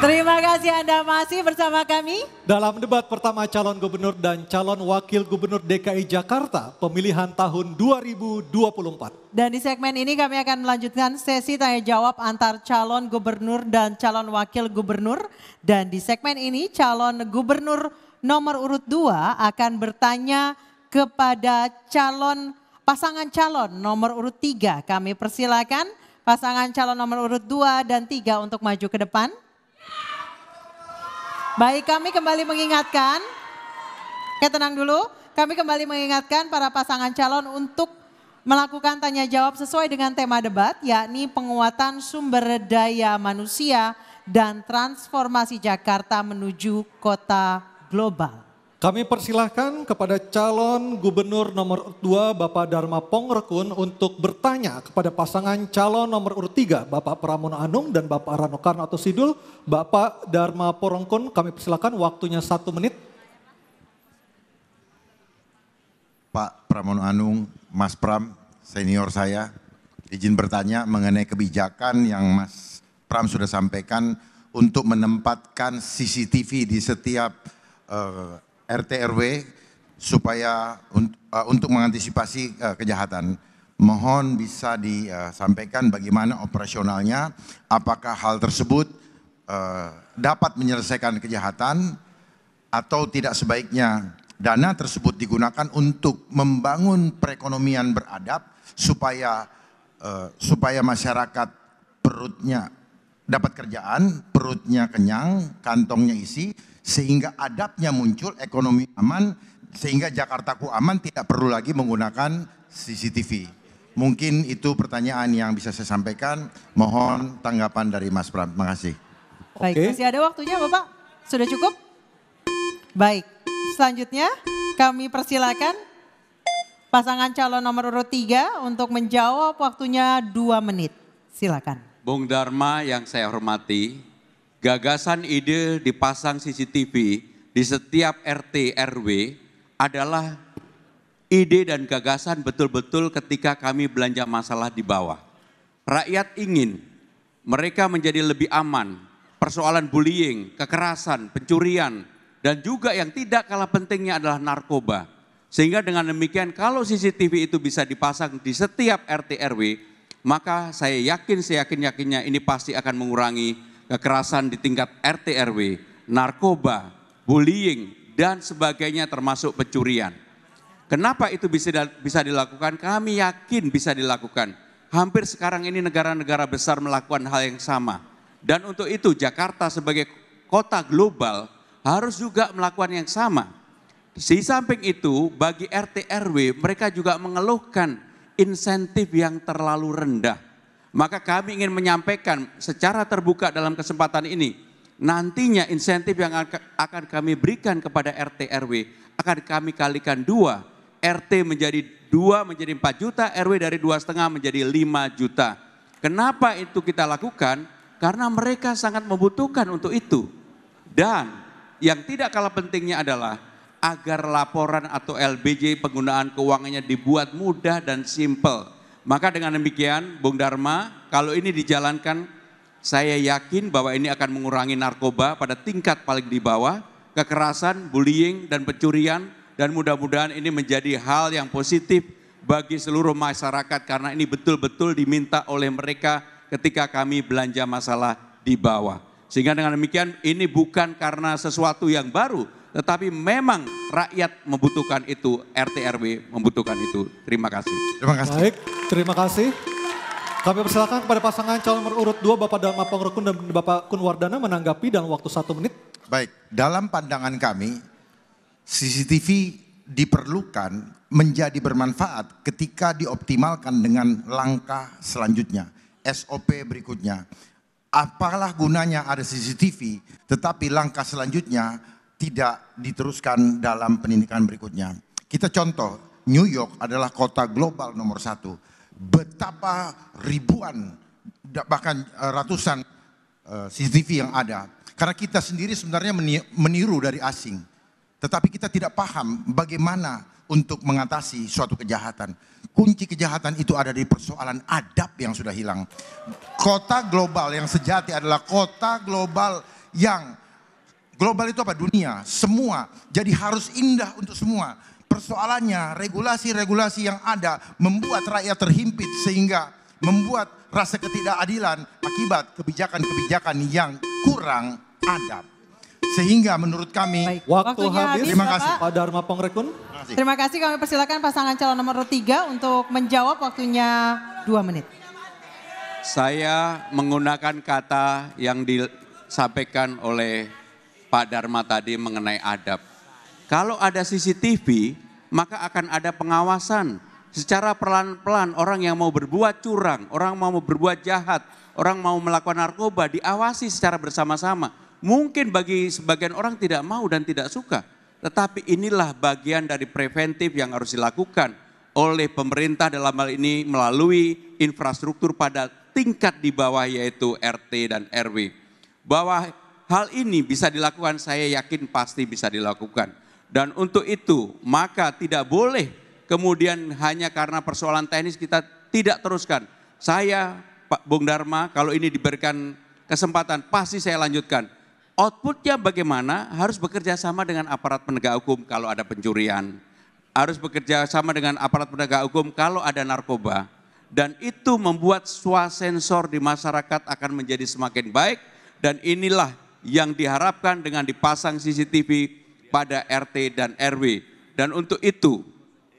Terima kasih Anda masih bersama kami. Dalam debat pertama calon gubernur dan calon wakil gubernur DKI Jakarta pemilihan tahun 2024. Dan di segmen ini kami akan melanjutkan sesi tanya jawab antar calon gubernur dan calon wakil gubernur. Dan di segmen ini calon gubernur nomor urut 2 akan bertanya kepada pasangan calon nomor urut 3. Kami persilakan pasangan calon nomor urut 2 dan 3 untuk maju ke depan. Baik, kami kembali mengingatkan, tenang dulu, kami kembali mengingatkan para pasangan calon untuk melakukan tanya jawab sesuai dengan tema debat, yakni penguatan sumber daya manusia dan transformasi Jakarta menuju kota global. Kami persilahkan kepada calon gubernur nomor 2 Bapak Dharma Pongrekun untuk bertanya kepada pasangan calon nomor urut 3 Bapak Pramono Anung dan Bapak Rano Karno atau Sidul. Bapak Dharma Pongrekun kami persilahkan waktunya 1 menit. Pak Pramono Anung, Mas Pram, senior saya, izin bertanya mengenai kebijakan yang Mas Pram sudah sampaikan untuk menempatkan CCTV di setiap RT RW supaya untuk mengantisipasi kejahatan. Mohon bisa disampaikan bagaimana operasionalnya, apakah hal tersebut dapat menyelesaikan kejahatan atau tidak sebaiknya dana tersebut digunakan untuk membangun perekonomian beradab supaya masyarakat perutnya dapat kerjaan, perutnya kenyang, kantongnya isi, sehingga adabnya muncul, ekonomi aman, sehingga Jakartaku aman, tidak perlu lagi menggunakan CCTV. Mungkin itu pertanyaan yang bisa saya sampaikan. Mohon tanggapan dari Mas Pram. Terima kasih. Baik, masih ada waktunya Bapak? Sudah cukup? Baik, selanjutnya kami persilakan pasangan calon nomor urut 3 untuk menjawab, waktunya 2 menit. Silakan. Bung Dharma yang saya hormati, gagasan ide dipasang CCTV di setiap RT RW adalah ide dan gagasan betul-betul ketika kami belanja masalah di bawah. Rakyat ingin mereka menjadi lebih aman, persoalan bullying, kekerasan, pencurian, dan juga yang tidak kalah pentingnya adalah narkoba. Sehingga dengan demikian kalau CCTV itu bisa dipasang di setiap RT RW, maka saya yakin-yakinnya ini pasti akan mengurangi kekerasan di tingkat RT RW, narkoba, bullying, dan sebagainya termasuk pencurian. Kenapa itu bisa dilakukan? Kami yakin bisa dilakukan. Hampir sekarang ini negara-negara besar melakukan hal yang sama. Dan untuk itu Jakarta sebagai kota global harus juga melakukan yang sama. Di samping itu bagi RT RW mereka juga mengeluhkan insentif yang terlalu rendah. Maka kami ingin menyampaikan secara terbuka dalam kesempatan ini, nantinya insentif yang akan kami berikan kepada RT RW akan kami kalikan 2. RT menjadi 2 menjadi 4 juta, RW dari 2,5 menjadi 5 juta. Kenapa itu kita lakukan? Karena mereka sangat membutuhkan untuk itu. Dan yang tidak kalah pentingnya adalah agar laporan atau LBJ penggunaan keuangannya dibuat mudah dan simpel. Maka dengan demikian Bung Dharma, kalau ini dijalankan saya yakin bahwa ini akan mengurangi narkoba pada tingkat paling di bawah, kekerasan, bullying, dan pencurian, dan mudah-mudahan ini menjadi hal yang positif bagi seluruh masyarakat karena ini betul-betul diminta oleh mereka ketika kami belanja masalah di bawah. Sehingga dengan demikian ini bukan karena sesuatu yang baru, tetapi memang rakyat membutuhkan itu, RT RW membutuhkan itu. Terima kasih. Terima kasih. Baik, terima kasih. Kami persilakan kepada pasangan calon nomor urut 2 Bapak Dharma Pongrekun dan Bapak Kun Wardana menanggapi dalam waktu 1 menit. Baik, dalam pandangan kami CCTV diperlukan menjadi bermanfaat ketika dioptimalkan dengan langkah selanjutnya, SOP berikutnya. Apalah gunanya ada CCTV tetapi langkah selanjutnya tidak diteruskan dalam pendidikan berikutnya. Kita contoh, New York adalah kota global nomor 1. Betapa ribuan, bahkan ratusan CCTV yang ada. Karena kita sendiri sebenarnya meniru dari asing. Tetapi kita tidak paham bagaimana untuk mengatasi suatu kejahatan. Kunci kejahatan itu ada di persoalan adab yang sudah hilang. Kota global yang sejati adalah kota global yang global itu apa? Dunia, semua. Jadi harus indah untuk semua. Persoalannya regulasi-regulasi yang ada membuat rakyat terhimpit sehingga membuat rasa ketidakadilan akibat kebijakan-kebijakan yang kurang adab. Sehingga menurut kami Baik. Waktu Waktunya habis. Terima kasih. Pak Dharma Pongrekun. Terima kasih, kami persilakan pasangan calon nomor urut 3 untuk menjawab, waktunya 2 menit. Saya menggunakan kata yang disampaikan oleh Pak Dharma tadi mengenai adab. Kalau ada CCTV, maka akan ada pengawasan. Secara pelan-pelan orang yang mau berbuat curang, orang mau berbuat jahat, orang mau melakukan narkoba diawasi secara bersama-sama. Mungkin bagi sebagian orang tidak mau dan tidak suka. Tetapi inilah bagian dari preventif yang harus dilakukan oleh pemerintah dalam hal ini melalui infrastruktur pada tingkat di bawah yaitu RT dan RW. Bahwa hal ini bisa dilakukan, saya yakin pasti bisa dilakukan. Dan untuk itu maka tidak boleh kemudian hanya karena persoalan teknis kita tidak teruskan. Saya Pak Bung Dharma kalau ini diberikan kesempatan pasti saya lanjutkan. Outputnya bagaimana? Harus bekerja sama dengan aparat penegak hukum kalau ada pencurian. Harus bekerja sama dengan aparat penegak hukum kalau ada narkoba. Dan itu membuat swasensor di masyarakat akan menjadi semakin baik. Dan inilah yang diharapkan dengan dipasang CCTV pada RT dan RW. Dan untuk itu,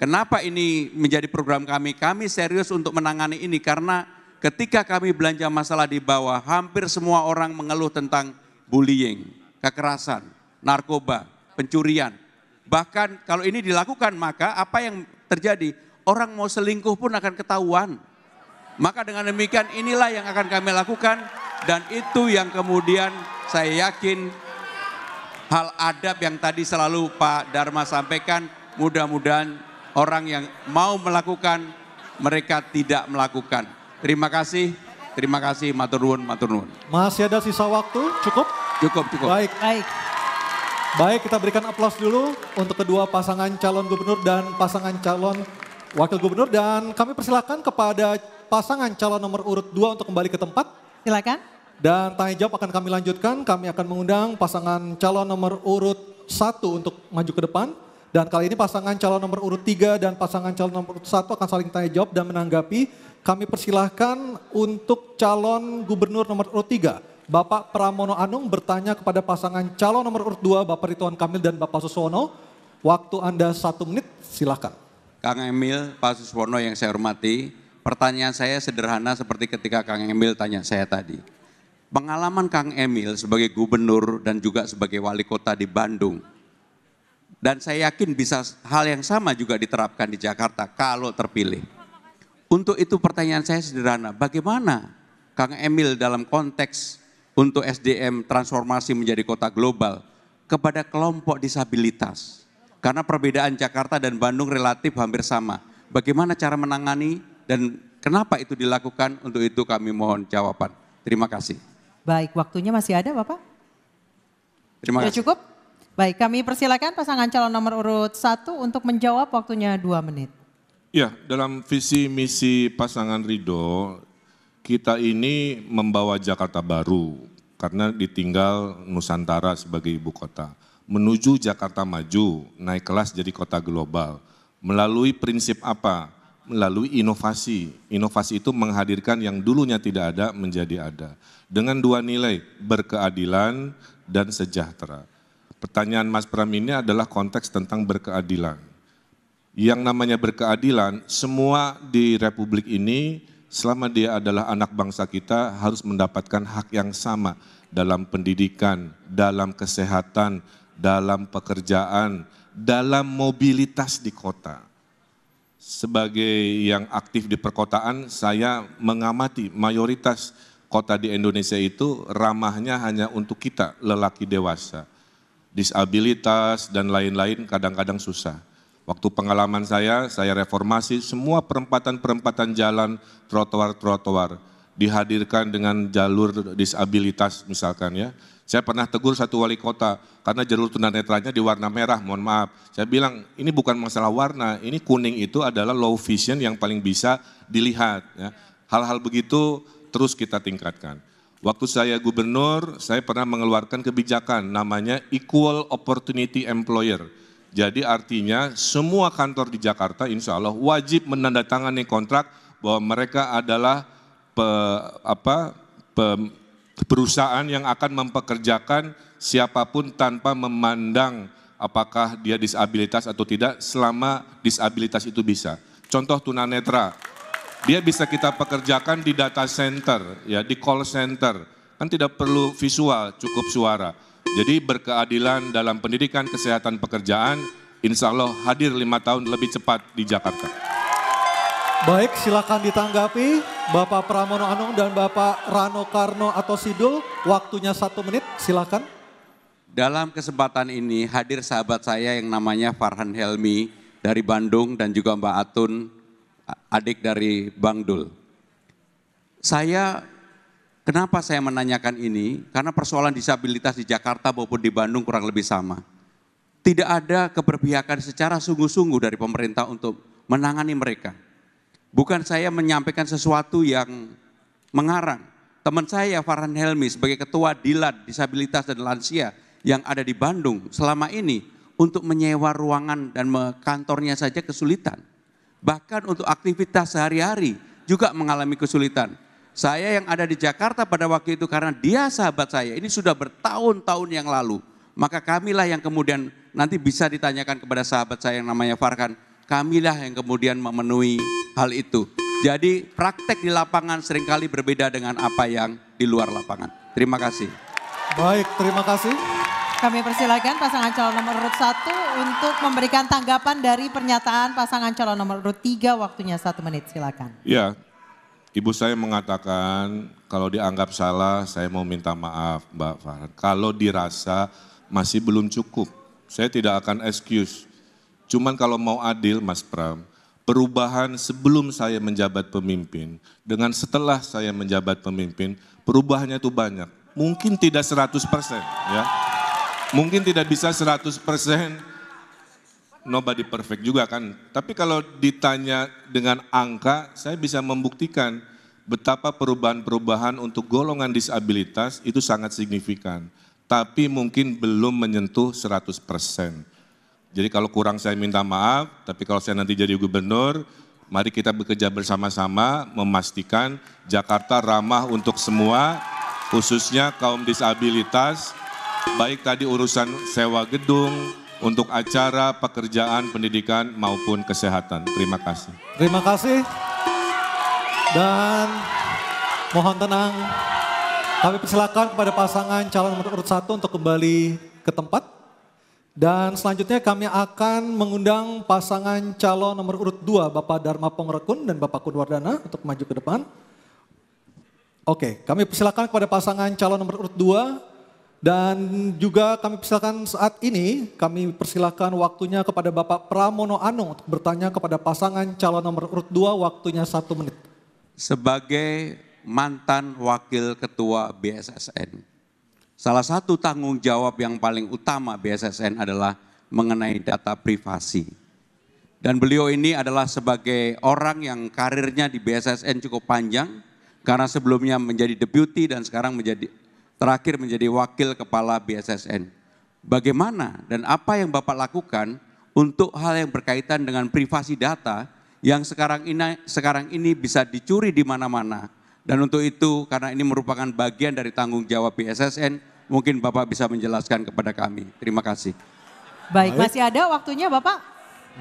kenapa ini menjadi program kami? Kami serius untuk menangani ini karena ketika kami belanja masalah di bawah, hampir semua orang mengeluh tentang bullying, kekerasan, narkoba, pencurian. Bahkan kalau ini dilakukan maka apa yang terjadi? Orang mau selingkuh pun akan ketahuan. Maka dengan demikian inilah yang akan kami lakukan dan itu yang kemudian saya yakin hal adab yang tadi selalu Pak Dharma sampaikan, mudah-mudahan orang yang mau melakukan mereka tidak melakukan. Terima kasih, matur nuwun, matur nuwun. Masih ada sisa waktu, cukup? Cukup. Baik. Baik. Baik, kita berikan aplaus dulu untuk kedua pasangan calon gubernur dan pasangan calon wakil gubernur. Dan kami persilakan kepada pasangan calon nomor urut 2 untuk kembali ke tempat. Silakan. Dan tanya jawab akan kami lanjutkan. Kami akan mengundang pasangan calon nomor urut 1 untuk maju ke depan. Dan kali ini pasangan calon nomor urut 3 dan pasangan calon nomor urut 1 akan saling tanya jawab dan menanggapi. Kami persilahkan untuk calon gubernur nomor urut 3. Bapak Pramono Anung bertanya kepada pasangan calon nomor urut 2, Bapak Ridwan Kamil dan Bapak Suswono. Waktu Anda 1 menit, silakan. Kang Emil, Pak Suswono yang saya hormati, pertanyaan saya sederhana seperti ketika Kang Emil tanya saya tadi. Pengalaman Kang Emil sebagai gubernur dan juga sebagai wali kota di Bandung. Dan saya yakin bisa hal yang sama juga diterapkan di Jakarta kalau terpilih. Untuk itu pertanyaan saya sederhana, bagaimana Kang Emil dalam konteks untuk SDM transformasi menjadi kota global kepada kelompok disabilitas. Karena perbedaan Jakarta dan Bandung relatif hampir sama. Bagaimana cara menangani dan kenapa itu dilakukan? Untuk itu kami mohon jawaban. Terima kasih. Baik, waktunya masih ada Bapak? Terima Sudah kasih. cukup? Baik, kami persilakan pasangan calon nomor urut 1 untuk menjawab, waktunya 2 menit. Ya, dalam visi misi pasangan Ridho, kita ini membawa Jakarta baru karena ditinggal Nusantara sebagai ibu kota. Menuju Jakarta maju, naik kelas jadi kota global. Melalui prinsip apa? Melalui inovasi. Inovasi itu menghadirkan yang dulunya tidak ada menjadi ada. Dengan 2 nilai, berkeadilan dan sejahtera. Pertanyaan Mas Pram ini adalah konteks tentang berkeadilan. Yang namanya berkeadilan, semua di Republik ini selama dia adalah anak bangsa kita harus mendapatkan hak yang sama dalam pendidikan, dalam kesehatan, dalam pekerjaan, dalam mobilitas di kota. Sebagai yang aktif di perkotaan, saya mengamati mayoritas kota di Indonesia itu ramahnya hanya untuk kita, lelaki dewasa. Disabilitas dan lain-lain kadang-kadang susah. Waktu pengalaman saya reformasi semua perempatan-perempatan jalan, trotoar-trotoar dihadirkan dengan jalur disabilitas misalkan ya. Saya pernah tegur satu wali kota karena jalur tunanetranya di warna merah, mohon maaf. Saya bilang ini bukan masalah warna, ini kuning itu adalah low vision yang paling bisa dilihat. Ya. Hal-hal begitu terus kita tingkatkan. Waktu saya gubernur, saya pernah mengeluarkan kebijakan namanya Equal Opportunity Employer. Jadi artinya semua kantor di Jakarta insya Allah wajib menandatangani kontrak bahwa mereka adalah perusahaan yang akan mempekerjakan siapapun tanpa memandang apakah dia disabilitas atau tidak selama disabilitas itu bisa. Contoh tunanetra. Dia bisa kita pekerjakan di data center, ya di call center, kan tidak perlu visual, cukup suara. Jadi berkeadilan dalam pendidikan kesehatan pekerjaan, insya Allah hadir 5 tahun lebih cepat di Jakarta. Baik, silakan ditanggapi Bapak Pramono Anung dan Bapak Rano Karno atau Sidul, waktunya 1 menit, silakan. Dalam kesempatan ini hadir sahabat saya yang namanya Farhan Helmi dari Bandung dan juga Mbak Atun, adik dari Bang Dul. Kenapa saya menanyakan ini? Karena persoalan disabilitas di Jakarta maupun di Bandung kurang lebih sama. Tidak ada keberpihakan secara sungguh-sungguh dari pemerintah untuk menangani mereka. Bukan saya menyampaikan sesuatu yang mengarang. Teman saya Farhan Helmi sebagai ketua Dilat Disabilitas dan Lansia yang ada di Bandung selama ini untuk menyewa ruangan dan kantornya saja kesulitan. Bahkan untuk aktivitas sehari-hari juga mengalami kesulitan. Saya yang ada di Jakarta pada waktu itu karena dia sahabat saya, ini sudah bertahun-tahun yang lalu. Maka kamilah yang kemudian nanti bisa ditanyakan kepada sahabat saya yang namanya Farhan, kamilah yang kemudian memenuhi hal itu. Jadi praktek di lapangan seringkali berbeda dengan apa yang di luar lapangan. Terima kasih. Baik, terima kasih. Kami persilakan pasangan calon nomor urut 1 untuk memberikan tanggapan dari pernyataan pasangan calon nomor urut 3, waktunya 1 menit, silakan. Ya, ibu saya mengatakan kalau dianggap salah saya mau minta maaf Mbak Farhan. Kalau dirasa masih belum cukup, saya tidak akan excuse. Cuman kalau mau adil Mas Pram, perubahan sebelum saya menjabat pemimpin dengan setelah saya menjabat pemimpin, perubahannya itu banyak. Mungkin tidak 100% ya. Mungkin tidak bisa 100%, nobody perfect juga kan. Tapi kalau ditanya dengan angka, saya bisa membuktikan betapa perubahan-perubahan untuk golongan disabilitas itu sangat signifikan. Tapi mungkin belum menyentuh 100%. Jadi kalau kurang saya minta maaf, tapi kalau saya nanti jadi gubernur, mari kita bekerja bersama-sama memastikan Jakarta ramah untuk semua, khususnya kaum disabilitas, baik tadi urusan sewa gedung, untuk acara, pekerjaan, pendidikan maupun kesehatan. Terima kasih. Terima kasih. Dan mohon tenang, kami persilakan kepada pasangan calon nomor urut 1 untuk kembali ke tempat. Dan selanjutnya kami akan mengundang pasangan calon nomor urut 2, Bapak Dharma Pongrekun dan Bapak Kunwardana untuk maju ke depan. Oke, kami persilakan kepada pasangan calon nomor urut 2. Dan juga kami persilakan saat ini, kami persilakan waktunya kepada Bapak Pramono Anung untuk bertanya kepada pasangan calon nomor urut 2, waktunya 1 menit. Sebagai mantan wakil ketua BSSN, salah satu tanggung jawab yang paling utama BSSN adalah mengenai data privasi. Dan beliau ini adalah sebagai orang yang karirnya di BSSN cukup panjang, karena sebelumnya menjadi deputi dan sekarang terakhir menjadi wakil kepala BSSN. Bagaimana dan apa yang Bapak lakukan untuk hal yang berkaitan dengan privasi data yang sekarang ini bisa dicuri di mana-mana. Dan untuk itu karena ini merupakan bagian dari tanggung jawab BSSN, mungkin Bapak bisa menjelaskan kepada kami. Terima kasih. Baik, masih ada waktunya Bapak?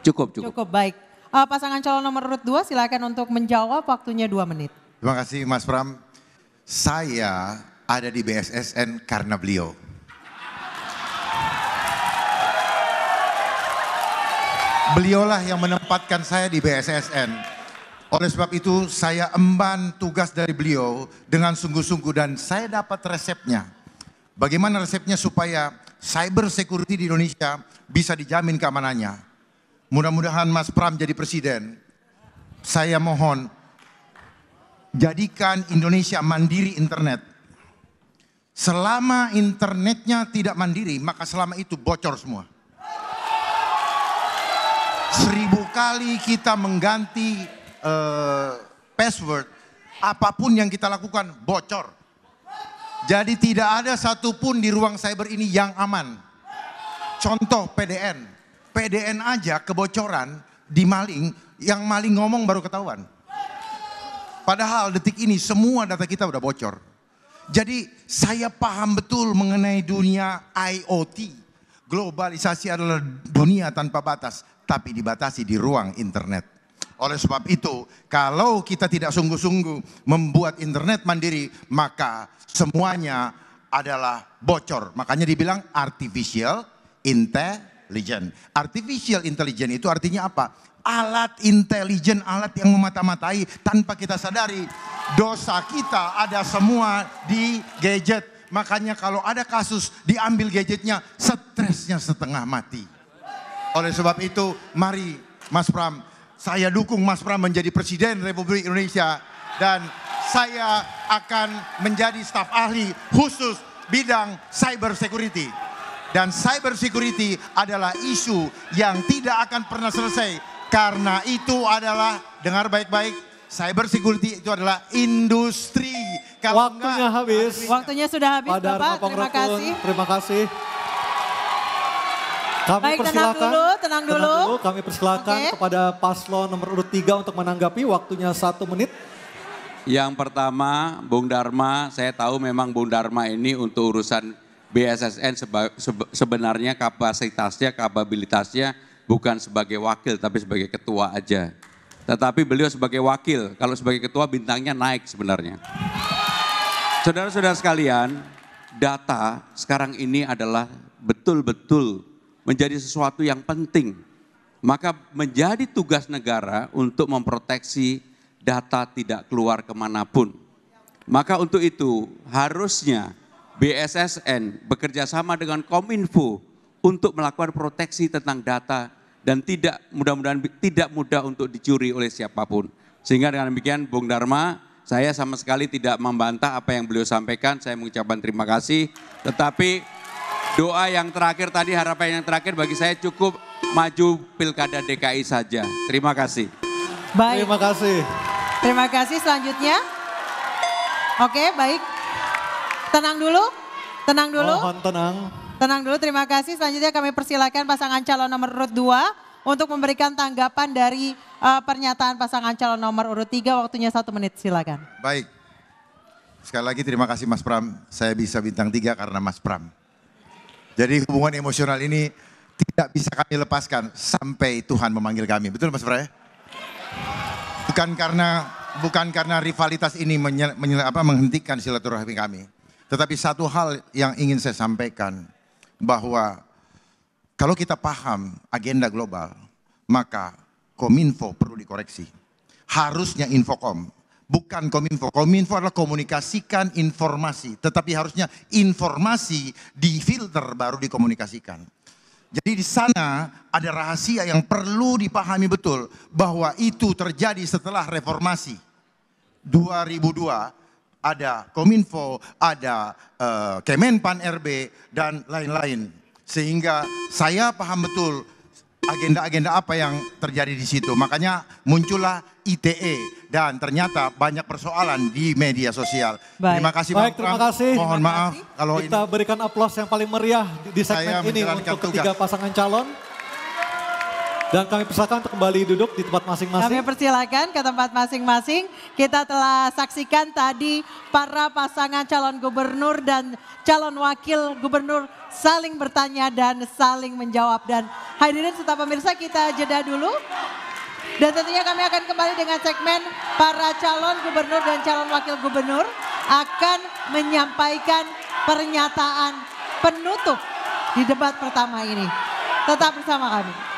Cukup. Cukup, baik. Pasangan calon nomor urut 2 silakan untuk menjawab, waktunya 2 menit. Terima kasih Mas Pram. Saya ada di BSSN karena beliau. Beliaulah yang menempatkan saya di BSSN. Oleh sebab itu saya emban tugas dari beliau dengan sungguh-sungguh dan saya dapat resepnya. Bagaimana resepnya supaya cyber security di Indonesia bisa dijamin keamanannya. Mudah-mudahan Mas Pram jadi presiden. Saya mohon jadikan Indonesia mandiri internet. Selama internetnya tidak mandiri, maka selama itu bocor semua. 1000 kali kita mengganti password, apapun yang kita lakukan bocor. Jadi tidak ada satupun di ruang cyber ini yang aman. Contoh PDN. PDN aja kebocoran di maling, yang maling ngomong baru ketahuan. Padahal detik ini semua data kita udah bocor. Jadi saya paham betul mengenai dunia IoT. Globalisasi adalah dunia tanpa batas, tapi dibatasi di ruang internet. Oleh sebab itu, kalau kita tidak sungguh-sungguh membuat internet mandiri, maka semuanya adalah bocor. Makanya dibilang artificial intelligence. Artificial intelligence itu artinya apa? Alat intelijen, alat yang memata-matai tanpa kita sadari. Dosa kita ada semua di gadget. Makanya kalau ada kasus diambil gadgetnya, stresnya setengah mati. Oleh sebab itu, mari Mas Pram, saya dukung Mas Pram menjadi Presiden Republik Indonesia. Dan saya akan menjadi staf ahli khusus bidang cyber security. Dan cyber security adalah isu yang tidak akan pernah selesai. Karena itu adalah, dengar baik-baik, cyber security itu adalah industri. Kalau Waktunya habis. Waktunya sudah habis Pak Dharma Bapak, terima Pongrekun, kasih. terima kasih. Kami Baik, persilakan, tenang dulu. Kami persilakan Oke. kepada paslon nomor urut 3 untuk menanggapi, waktunya 1 menit. Yang pertama, Bung Dharma, saya tahu memang Bung Dharma ini untuk urusan BSSN sebenarnya kapasitasnya, kapabilitasnya bukan sebagai wakil tapi sebagai ketua aja. Tetapi beliau sebagai wakil, kalau sebagai ketua bintangnya naik sebenarnya. Saudara-saudara sekalian, data sekarang ini adalah betul-betul menjadi sesuatu yang penting. Maka menjadi tugas negara untuk memproteksi data tidak keluar kemanapun. Maka untuk itu harusnya BSSN bekerja sama dengan Kominfo untuk melakukan proteksi tentang data dan tidak mudah-mudahan tidak mudah untuk dicuri oleh siapapun. Sehingga dengan demikian Bung Dharma, saya sama sekali tidak membantah apa yang beliau sampaikan, saya mengucapkan terima kasih. Tetapi doa yang terakhir tadi, harapan yang terakhir bagi saya cukup maju Pilkada DKI saja. Terima kasih. Baik, Terima kasih. terima kasih. Selanjutnya. Oke, baik. Tenang dulu, tenang dulu. Mohon tenang. Tenang dulu, terima kasih. Selanjutnya kami persilakan pasangan calon nomor urut 2 untuk memberikan tanggapan dari pernyataan pasangan calon nomor urut 3. Waktunya 1 menit, silakan. Baik. Sekali lagi terima kasih Mas Pram. Saya bisa bintang 3 karena Mas Pram. Jadi hubungan emosional ini tidak bisa kami lepaskan sampai Tuhan memanggil kami. Betul Mas Pram? Bukan karena rivalitas ini menghentikan silaturahmi kami. Tetapi satu hal yang ingin saya sampaikan, bahwa kalau kita paham agenda global, maka Kominfo perlu dikoreksi. Harusnya Infocom, bukan Kominfo. Kominfo adalah komunikasikan informasi, tetapi harusnya informasi difilter baru dikomunikasikan. Jadi di sana ada rahasia yang perlu dipahami betul, bahwa itu terjadi setelah reformasi 2002. Ada Kominfo, ada Kemenpan RB, dan lain-lain. Sehingga saya paham betul agenda-agenda apa yang terjadi di situ. Makanya muncullah ITE dan ternyata banyak persoalan di media sosial. Baik. Terima kasih Baik, Bang terima Pram. kasih. Mohon Terima maaf kasih. kalau Kita berikan aplaus yang paling meriah di Saya segmen ini menjalankan untuk tugas. ketiga pasangan calon. Dan kami persilakan untuk kembali duduk di tempat Kami masing-masing. persilakan ke tempat masing-masing. Kita telah saksikan tadi para pasangan calon gubernur dan calon wakil gubernur saling bertanya dan saling menjawab. Dan hadirin serta pemirsa, kita jeda dulu. Dan tentunya kami akan kembali dengan segmen para calon gubernur dan calon wakil gubernur akan menyampaikan pernyataan penutup di debat pertama ini. Tetap bersama kami.